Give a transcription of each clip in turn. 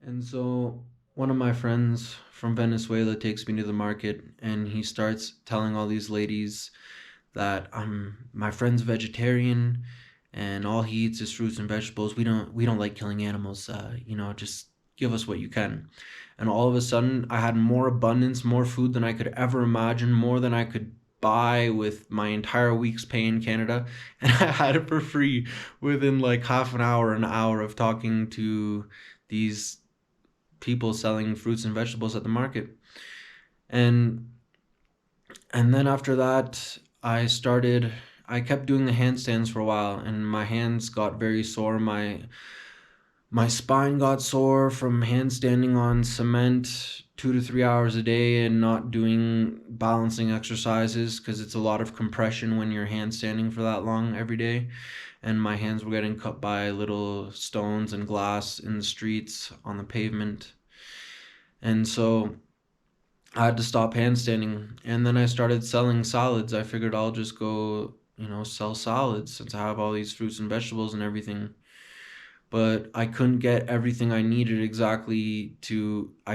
And so one of my friends from Venezuela takes me to the market and he starts telling all these ladies that my friend's vegetarian and all he eats is fruits and vegetables. We don't like killing animals. Just give us what you can. And all of a sudden, I had more abundance, more food than I could ever imagine, more than I could buy with my entire week's pay in Canada, and I had it for free within like half an hour of talking to these people selling fruits and vegetables at the market. And and then after that, I kept doing the handstands for a while and my hands got very sore. My spine got sore from handstanding on cement 2 to 3 hours a day and not doing balancing exercises because it's a lot of compression when you're handstanding for that long every day. And my hands were getting cut by little stones and glass in the streets on the pavement. And so I had to stop handstanding. And then I started selling salads. I figured I'll just go, sell salads since I have all these fruits and vegetables and everything. But I couldn't get everything I needed I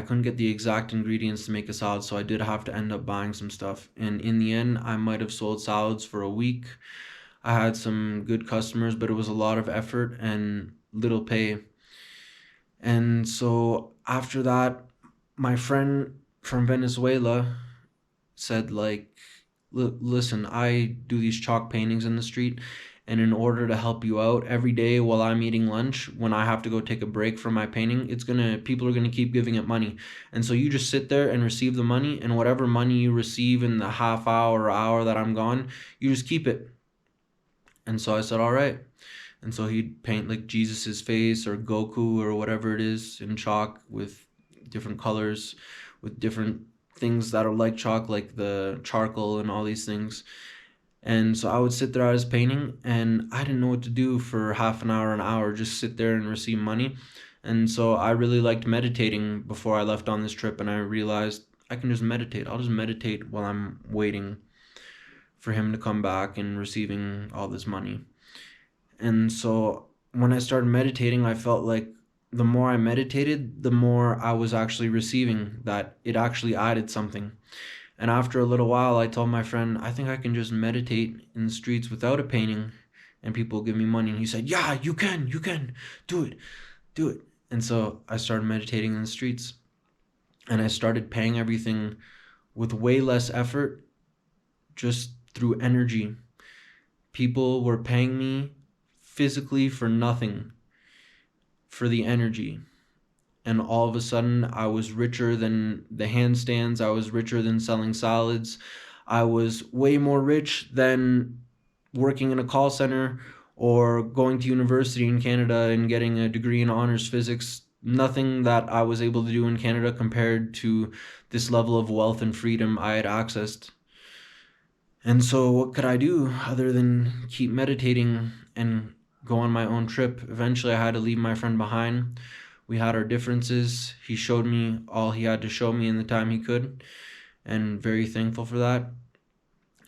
couldn't get the exact ingredients to make a salad. So I did have to end up buying some stuff. And in the end, I might have sold salads for a week. I had some good customers, but it was a lot of effort and little pay. And so after that, my friend from Venezuela said like, listen, I do these chalk paintings in the street, and in order to help you out every day while I'm eating lunch, when I have to go take a break from my painting, people are gonna keep giving it money. And so you just sit there and receive the money, and whatever money you receive in the half hour or hour that I'm gone, you just keep it. And so I said, all right. And so he'd paint like Jesus's face or Goku or whatever it is in chalk with different colors, with different things that are like chalk, like the charcoal and all these things. And so I would sit there at his painting and I didn't know what to do for half an hour, just sit there and receive money. And so I really liked meditating before I left on this trip, and I realized I can just meditate. I'll just meditate while I'm waiting for him to come back and receiving all this money. And so when I started meditating, I felt like the more I meditated, the more I was actually receiving, that it actually added something. And after a little while, I told my friend, I think I can just meditate in the streets without a painting and people give me money. And he said, yeah, you can, do it, do it. And so I started meditating in the streets and I started paying everything with way less effort, just through energy. People were paying me physically for nothing, for the energy. And all of a sudden, I was richer than the handstands. I was richer than selling salads. I was way more rich than working in a call center or going to university in Canada and getting a degree in honors physics. Nothing that I was able to do in Canada compared to this level of wealth and freedom I had accessed. And so, what could I do other than keep meditating and go on my own trip? Eventually, I had to leave my friend behind. We had our differences. He showed me all he had to show me in the time he could, and very thankful for that.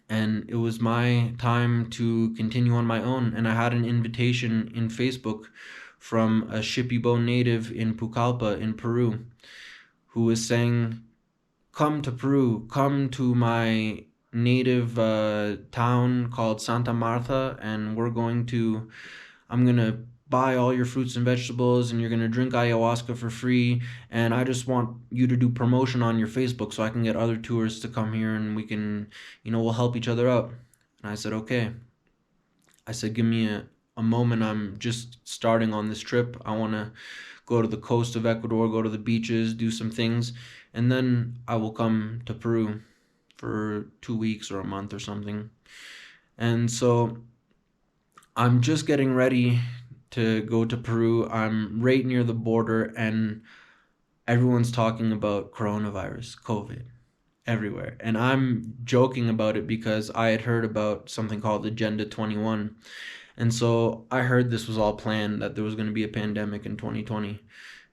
And it was my time to continue on my own. And I had an invitation in Facebook from a Shipibo native in Pucallpa in Peru who was saying, come to Peru, come to my native town called Santa Marta, and I'm gonna buy all your fruits and vegetables and you're gonna drink ayahuasca for free, and I just want you to do promotion on your Facebook so I can get other tourists to come here and we can, we'll help each other out. And I said, okay. I said, give me a moment. I'm just starting on this trip. I want to go to the coast of Ecuador, go to the beaches, do some things, and then I will come to Peru for 2 weeks or a month or something. And so I'm just getting ready to go to Peru. I'm right near the border and everyone's talking about coronavirus, COVID, everywhere. And I'm joking about it because I had heard about something called Agenda 21. And so I heard this was all planned, that there was going to be a pandemic in 2020.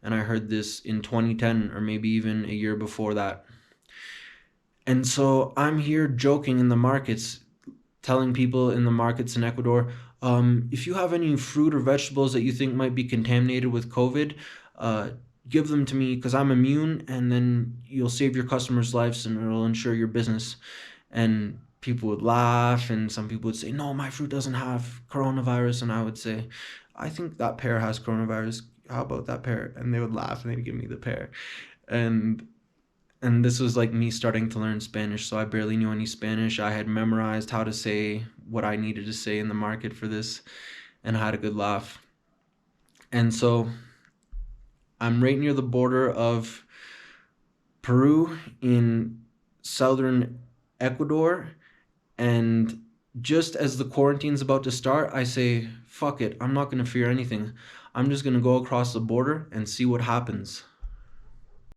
And I heard this in 2010 or maybe even a year before that. And so I'm here joking in the markets, telling people in the markets in Ecuador, if you have any fruit or vegetables that you think might be contaminated with COVID, give them to me because I'm immune, and then you'll save your customers' lives and it'll ensure your business. And people would laugh, and some people would say, no, my fruit doesn't have coronavirus. And I would say, I think that pear has coronavirus. How about that pear? And they would laugh and they'd give me the pear. And this was like me starting to learn Spanish, so I barely knew any Spanish. I had memorized how to say what I needed to say in the market for this, and I had a good laugh. And so I'm right near the border of Peru in southern Ecuador, and just as the quarantine's about to start, I say, fuck it, I'm not going to fear anything. I'm just going to go across the border and see what happens.